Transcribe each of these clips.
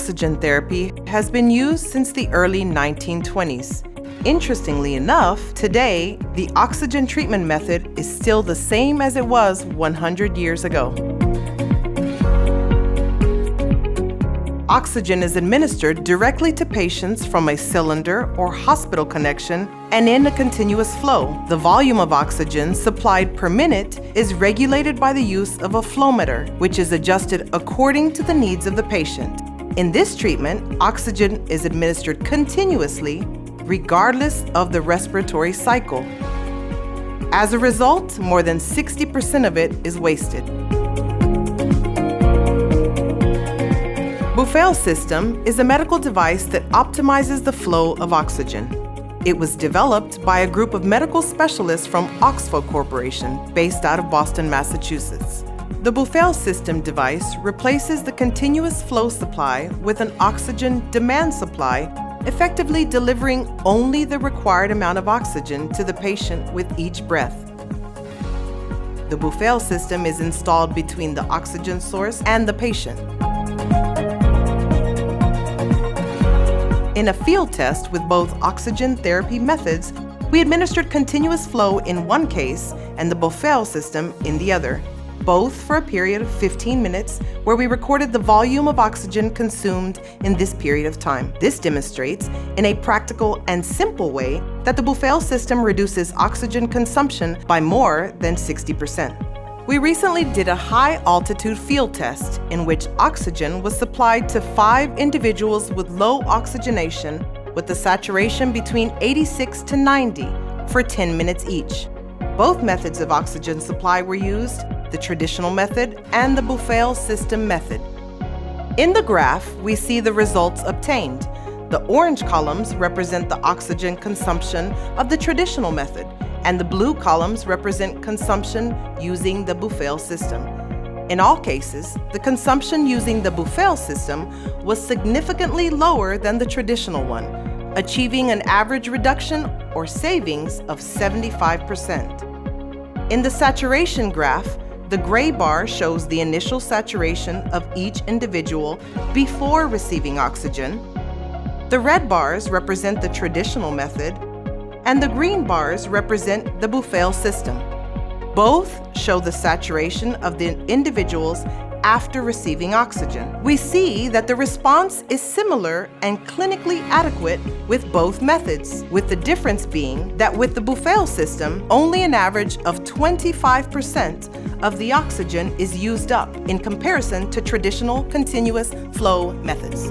oxygen therapy has been used since the early 1920s. Interestingly enough, today, the oxygen treatment method is still the same as it was 100 years ago. Oxygen is administered directly to patients from a cylinder or hospital connection and in a continuous flow. The volume of oxygen supplied per minute is regulated by the use of a flowmeter, which is adjusted according to the needs of the patient. In this treatment, oxygen is administered continuously, regardless of the respiratory cycle. As a result, more than 60% of it is wasted. BUFEO system is a medical device that optimizes the flow of oxygen. It was developed by a group of medical specialists from OXFO Corporation, based out of Boston, Massachusetts. The BUFEO system device replaces the continuous flow supply with an oxygen demand supply, effectively delivering only the required amount of oxygen to the patient with each breath. The BUFEO system is installed between the oxygen source and the patient. In a field test with both oxygen therapy methods, we administered continuous flow in one case and the BUFEO system in the other, both for a period of 15 minutes, where we recorded the volume of oxygen consumed in this period of time. This demonstrates, in a practical and simple way, that the BUFEO system reduces oxygen consumption by more than 60%. We recently did a high-altitude field test in which oxygen was supplied to 5 individuals with low oxygenation with a saturation between 86 to 90 for 10 minutes each. Both methods of oxygen supply were used, the traditional method and the BUFEO system method. In the graph, we see the results obtained. The orange columns represent the oxygen consumption of the traditional method, and the blue columns represent consumption using the BUFEO system. In all cases, the consumption using the BUFEO system was significantly lower than the traditional one, achieving an average reduction or savings of 75%. In the saturation graph, the gray bar shows the initial saturation of each individual before receiving oxygen. The red bars represent the traditional method, and the green bars represent the BUFEO system. Both show the saturation of the individuals after receiving oxygen. We see that the response is similar and clinically adequate with both methods, with the difference being that with the BUFEO system, only an average of 25% of the oxygen is used up in comparison to traditional continuous flow methods.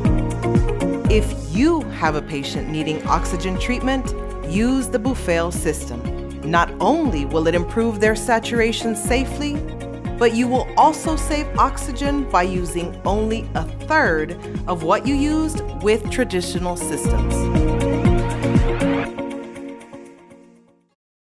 If you have a patient needing oxygen treatment, use the BUFEO system. Not only will it improve their saturation safely, but you will also save oxygen by using only 1/3 of what you used with traditional systems.